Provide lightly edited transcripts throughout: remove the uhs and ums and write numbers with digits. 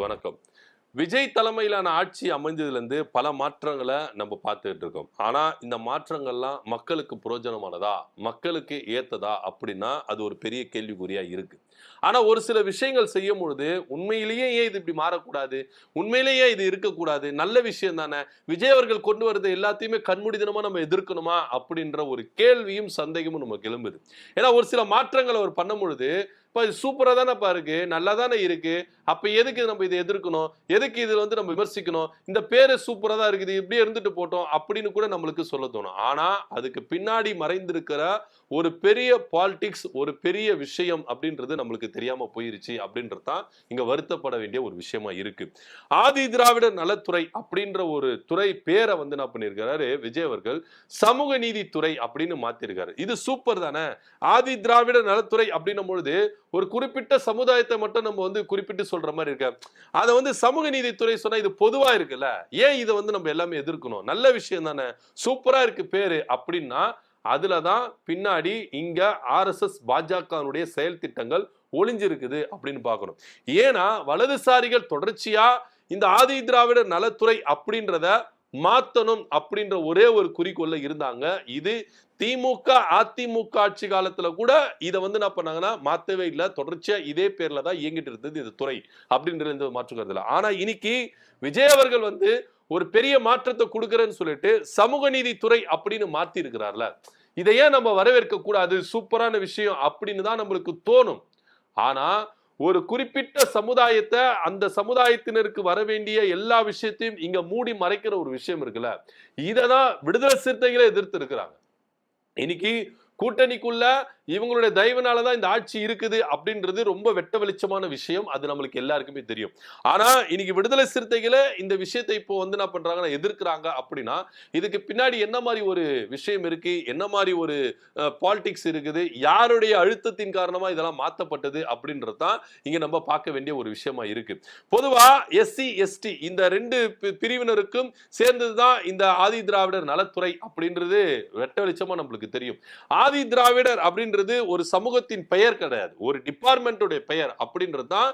வணக்கம். விஜய் தலைமையிலான ஆட்சி அமைஞ்சதுலேருந்து பல மாற்றங்களை நம்ம பார்த்துட்டு இருக்கோம். ஆனா இந்த மாற்றங்கள்லாம் மக்களுக்கு பிரயோஜனமானதா, மக்களுக்கு ஏத்ததா அப்படின்னா அது ஒரு பெரிய கேள்விக்குறியா இருக்கு. ஆனா ஒரு சில விஷயங்கள் செய்யும் பொழுது உண்மையிலேயே ஏன் இது இப்படி மாறக்கூடாது, உண்மையிலேயே இது இருக்கக்கூடாது, நல்ல விஷயம் தானே, விஜய் அவர்கள் கொண்டு வரது எல்லாத்தையுமே கண்மூடித்தனமா நம்ம எதிர்க்கணுமா அப்படின்ற ஒரு கேள்வியும் சந்தேகமும் நமக்கு எழும்புது. ஏன்னா ஒரு சில மாற்றங்களை அவர் பண்ணும் பொழுது இப்போ சூப்பரா தானேப்பா இருக்கு, நல்லா தானே இருக்கு, அப்ப எதுக்கு நம்ம இதை எதிர்க்கணும், எதுக்கு இதுல வந்து நம்ம விமர்சிக்கணும், இந்த பேரு சூப்பரா தான் இருக்குது, இப்படியே இருந்துட்டு போட்டோம் அப்படின்னு கூட நம்மளுக்கு சொல்ல தோணும். ஆனா அதுக்கு பின்னாடி மறைந்திருக்கிற ஒரு பெரிய பாலிடிக்ஸ், ஒரு பெரிய விஷயம் அப்படின்றது நம்மளுக்கு தெரியாம போயிருச்சு அப்படின்றது தான் இங்க வருத்தப்பட வேண்டிய ஒரு விஷயமா இருக்கு. ஆதி திராவிடர் நலத்துறை அப்படின்ற ஒரு துறை பேரை வந்து என்ன பண்ணிருக்காரு விஜய் அவர்கள், சமூக நீதித்துறை அப்படின்னு மாத்திருக்காரு. இது சூப்பர் தானே. ஆதி திராவிடர் நலத்துறை அப்படின்னும் பொழுது ஒரு குறிப்பிட்ட சமுதாயத்தை மட்டும் நம்ம வந்து குறிப்பிட்டு சொல்ற மாதிரி இருக்க, அதை வந்து சமூக நீதித்துறை சொன்னா இது பொதுவா இருக்குல்ல, ஏன் இதை வந்து நம்ம எல்லாமே எதிர்க்கணும், நல்ல விஷயம் தானே, சூப்பரா இருக்கு பேரு அப்படின்னா அதுலதான் பின்னாடி இங்க RSS பாஜகவுடைய செயல் திட்டங்கள் ஒளிஞ்சிருக்குது அப்படின்னு பார்க்கணும். ஏன்னா வலதுசாரிகள் தொடர்ச்சியா இந்த ஆதி திராவிடர் நலத்துறை அப்படின்றத மாத்தணும் அப்படின்ற ஒரே ஒரு குறிக்கோள்ல இருந்தாங்க. இது திமுக அதிமுக ஆட்சி காலத்துல கூட இதை வந்து என்ன பண்ணாங்கன்னா மாத்தவே இல்லை, தொடர்ச்சியா இதே பேர்ல தான் இயங்கிட்டு இருந்தது இந்த துறை அப்படின்றது மாற்றுக்கிறது இல்லை. ஆனா இன்னைக்கு விஜய் அவர்கள் வந்து ஒரு பெரிய மாற்றத்தை கொடுக்கறேன்னு சொல்லிட்டு சமூக நீதித்துறை அப்படின்னு மாத்தி இருக்கிறார்ல, இதை ஏன் நம்ம வரவேற்க கூடாது, சூப்பரான விஷயம் அப்படின்னு தான் நம்மளுக்கு தோணும். ஆனா ஒரு குறிப்பிட்ட சமுதாயத்தை, அந்த சமுதாயத்தினருக்கு வர வேண்டிய எல்லா விஷயத்தையும் இங்க மூடி மறைக்கிற ஒரு விஷயம் இருக்குல்ல, இததான் விடுதலை சிறுத்தைகளே எதிர்த்து இருக்கிறாங்க. இன்னைக்கு கூட்டணிக்குள்ள இவங்களுடைய தயவுனாலதான் இந்த ஆட்சி இருக்குது அப்படின்றது ரொம்ப வெட்ட வெளிச்சமான விஷயம். அது நம்மளுக்கு எல்லாருக்குமே தெரியும். ஆனா இன்னைக்கு விடுதலை சிறுத்தைகளை இந்த விஷயத்தை இப்போ வந்து என்ன பண்றாங்கன்னா எதிர்க்கிறாங்க. அப்படின்னா இதுக்கு பின்னாடி என்ன மாதிரி ஒரு விஷயம் இருக்கு, என்ன மாதிரி ஒரு பாலிடிக்ஸ் இருக்குது, யாருடைய அழுத்தத்தின் காரணமா இதெல்லாம் மாற்றப்பட்டது அப்படின்றதான் இங்க நம்ம பார்க்க வேண்டிய ஒரு விஷயமா இருக்கு. பொதுவா SC ST இந்த ரெண்டு பிரிவினருக்கும் சேர்ந்ததுதான் இந்த ஆதி திராவிடர் நலத்துறை அப்படின்றது வெட்ட வெளிச்சமா நம்மளுக்கு தெரியும். ஆதி திராவிடர் அப்படின்றது ஒரு சமூகத்தின் பெயர் கிடையாது, ஒரு டிபார்ட்மெண்ட்டுடைய பெயர் அப்படின்றது தான்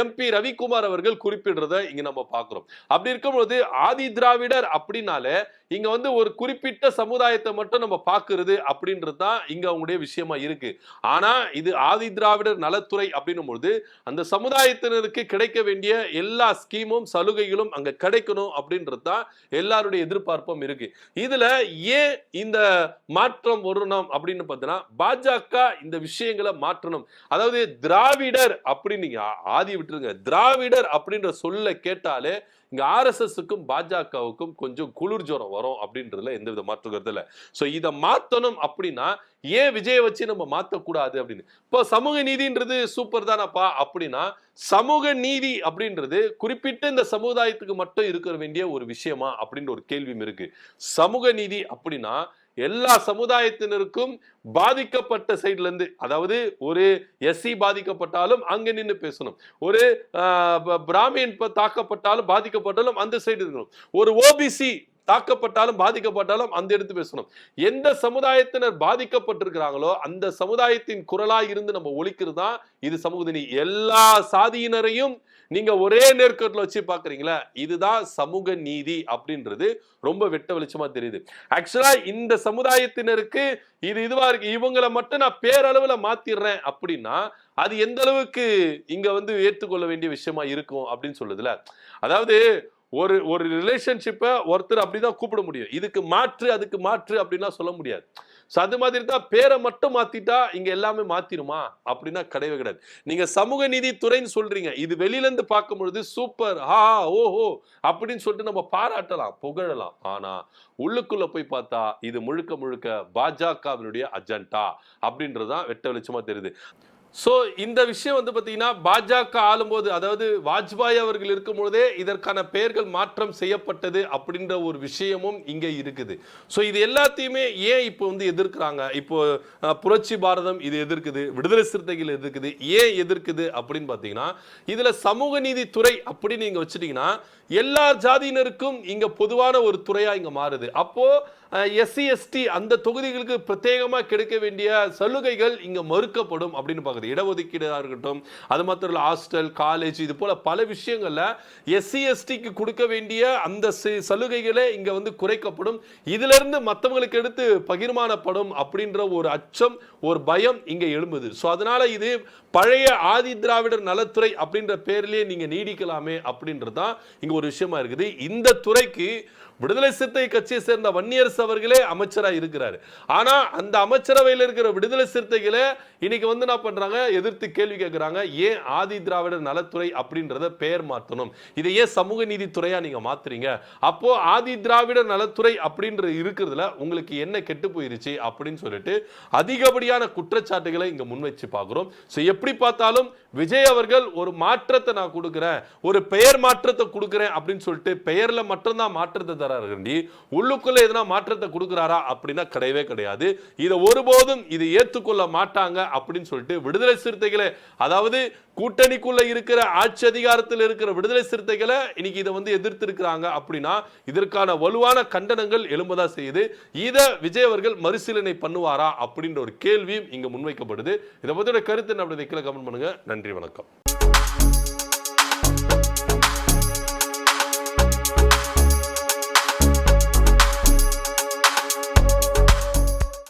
MP ரவிக்குமார் அவர்கள் குறிப்பிடுறத இங்க நம்ம பார்க்கிறோம். அப்படி இருக்கும்போது ஆதி திராவிடர் அப்படின்னாலே இங்க வந்து ஒரு குறிப்பிட்ட சமுதாயத்தை மட்டும் நம்ம பார்க்கிறது அப்படின்றது தான் இங்க அவங்களுடைய விஷயமா இருக்கு. ஆனா இது ஆதி திராவிடர் நலத்துறை அப்படின்னும் பொழுது அந்த சமுதாயத்தினருக்கு கிடைக்க வேண்டிய எல்லா ஸ்கீமும் சலுகைகளும் அங்க கிடைக்கணும் அப்படின்றது தான் எல்லாருடைய எதிர்பார்ப்பும் இருக்கு. இதுல ஏன் இந்த மாற்றம் வரணும் அப்படின்னு பார்த்தீங்கன்னா பாஜக இந்த விஷயங்களை மாற்றணும். அதாவது திராவிடர் அப்படின்னு ஆதி விட்டுருங்க, திராவிடர் அப்படின்ற சொல்ல கேட்டாலே இங்க RSSக்கும் பாஜகவுக்கும் கொஞ்சம் குளிர் ஜுரம் வரும் அப்படின்றதுல எந்த வித மாற்று கருத்து இல்ல. சோ இதை மாத்தணும் அப்படின்னா ஏன் விஜயை வச்சு நம்ம மாத்தக்கூடாது அப்படின்னு. இப்போ சமூக நீதின்றது சூப்பர் தானப்பா அப்படின்னா சமூக நீதி அப்படின்றது குறிப்பிட்ட இந்த சமுதாயத்துக்கு மட்டும் இருக்க வேண்டிய ஒரு விஷயமா அப்படின்ற ஒரு கேள்வியும் இருக்கு. சமூக நீதி அப்படின்னா எல்லா சமுதாயத்தினருக்கும் பாதிக்கப்பட்ட சைட்ல இருந்து, அதாவது ஒரு SC பாதிக்கப்பட்டாலும் அங்க நின்று பேசணும், ஒரு பிராமின் தாக்கப்பட்டாலும் பாதிக்கப்பட்டாலும் அந்த சைடு இருக்கணும், ஒரு OBC தாக்கப்பட்டாலும் பாதிக்கப்பட்டாலும் அந்த எடுத்து பேசணும். எந்த சமுதாயத்தினர் பாதிக்கப்பட்டிருக்கிறாங்களோ அந்த சமுதாயத்தின் குரலாய் இருந்து நம்ம ஒலிக்கிறது தான் இது சமூக நீதி. எல்லா சாதியினரையும் நீங்க ஒரே நேர்கோட்டில் வச்சு பாக்குறீங்களா, இதுதான் சமூக நீதி அப்படின்றது ரொம்ப வெட்ட வெளிச்சமா தெரியுது. ஆக்சுவலா இந்த சமுதாயத்தினருக்கு இதுவா இருக்கு, இவங்களை மட்டும் நான் பேரளவுல மாத்திடுறேன் அப்படின்னா அது எந்த அளவுக்கு இங்க வந்து ஏற்றுக்கொள்ள வேண்டிய விஷயமா இருக்கும் அப்படின்னு சொல்லுதுல. அதாவது ஒரு ஒரு ரிலேஷன்ஷிப்பை ஒருத்தர் அப்படிதான் கூப்பிட முடியும், இதுக்கு மாற்று அதுக்கு மாற்று அப்படின்னா சொல்ல முடியாது. அது மாதிரி தான் பேரை மட்டும் மாத்திட்டா இங்க எல்லாமே மாத்திருமா அப்படின்னா கிடையவே கிடையாது. நீங்க சமூக நீதி துறைன்னு சொல்றீங்க, இது வெளியில இருந்து பார்க்கும் பொழுது சூப்பர், ஓஹோ அப்படின்னு சொல்லிட்டு நம்ம பாராட்டலாம், புகழலாம். ஆனா உள்ளுக்குள்ள போய் பார்த்தா இது முழுக்க முழுக்க பாஜகவினுடைய அஜெண்டா அப்படின்றதுதான் வெட்ட வெளிச்சமா தெரியுது. சோ இந்த விஷயம் வந்து பாத்தீங்கன்னா பாஜக ஆளும்போது, அதாவது வாஜ்பாய் அவர்கள் இருக்கும் பொழுதே இதற்கான பெயர்கள் மாற்றம் செய்யப்பட்டது அப்படின்ற ஒரு விஷயமும் இங்க இருக்குது. சோ இது எல்லாத்தையுமே ஏன் இப்போ வந்து எதிர்க்கிறாங்க? இப்போ புரட்சி பாரதம் இது எதிர்க்குது, விடுதலை சிறுத்தைகள் எதிர்க்குது. ஏன் எதிர்க்குது அப்படின்னு பாத்தீங்கன்னா, இதுல சமூக நீதித்துறை அப்படின்னு நீங்க வச்சுட்டீங்கன்னா எல்லா ஜாதியினருக்கும் இங்க பொதுவான ஒரு துறையா இங்க மாறுது. அப்போ எஸ்சி எஸ்டி அந்த தொகுதிகளுக்கு பிரத்யேகமா கிடைக்க வேண்டிய சலுகைகள் இங்க மறுக்கப்படும் அப்படின்னு பாக்குது. இடஒதுக்கீடா இருக்கட்டும், அது மாத்திரம் இல்ல ஹாஸ்டல், காலேஜ், இது போல பல விஷயங்கள்ல எஸ்சி எஸ்டிக்கு கொடுக்க வேண்டிய அந்த சலுகைகளே இங்க வந்து குறைக்கப்படும். இதுல இருந்து மத்தவங்களுக்கு எடுத்து பகிர்மானப்படும் அப்படின்ற ஒரு அச்சம், ஒரு பயம் இங்க எழும்புது. சோ அதனால இது பழைய ஆதி திராவிடர் நலத்துறை அப்படின்ற பேர்லயே நீங்க நீடிக்கலாமே அப்படின்றதுதான் இங்க ஒரு விஷயமா இருக்குது. இந்த துறைக்கு விடுதலை சிறுத்தை கட்சியை சேர்ந்த வன்னியரசு அவர்களே அமைச்சரா இருக்கிறாரு. ஆனா அந்த அமைச்சரவையில் இருக்கிற விடுதலை சிறுத்தைகளே இன்னைக்கு வந்து என்ன பண்றாங்க, எதிர்த்து கேள்வி கேட்கிறாங்க. ஏன் ஆதி திராவிடர் நலத்துறை அப்படின்றத பெயர் மாற்றணும், இதை ஏன் சமூக நீதித்துறையா நீங்க மாத்துறீங்க, அப்போ ஆதி திராவிடர் நலத்துறை அப்படின்ற இருக்கிறதுல உங்களுக்கு என்ன கெட்டு போயிருச்சு அப்படின்னு சொல்லிட்டு அதிகப்படியான குற்றச்சாட்டுகளை இங்க முன்வச்சு பார்க்கிறோம். எப்படி பார்த்தாலும் விஜய் அவர்கள் ஒரு மாற்றத்தை நான் கொடுக்கிறேன், ஒரு பெயர் மாற்றத்தை கொடுக்கிறேன் அப்படின்னு சொல்லிட்டு பெயர்ல மட்டும்தான் மாற்றத்தை தராரு, உள்ளுக்குள்ள எதனா மாற்றத்தை கொடுக்கிறாரா அப்படின்னா கிடையவே கிடையாது. இதை ஒருபோதும் இதை ஏற்றுக்கொள்ள மாட்டாங்க அப்படின்னு சொல்லிட்டு விடுதலை சிறுத்தைகளே, அதாவது கூட்டணிக்குள்ள இருக்கிற ஆட்சி அதிகாரத்தில் இருக்கிற விடுதலை சிறுத்தைகளை இன்னைக்கு இதை வந்து எதிர்த்து இருக்கிறாங்க அப்படின்னா இதற்கான வலுவான கண்டனங்கள் எழும்பதா செய்யுது. இதை விஜய் அவர்கள் மறுசீலனை பண்ணுவாரா அப்படின்ற ஒரு கேள்வியும் இங்க முன்வைக்கப்படுது. இதை பத்தின கருத்து என்ன அப்படி கமெண்ட் பண்ணுங்க. நன்றி, வணக்கம்.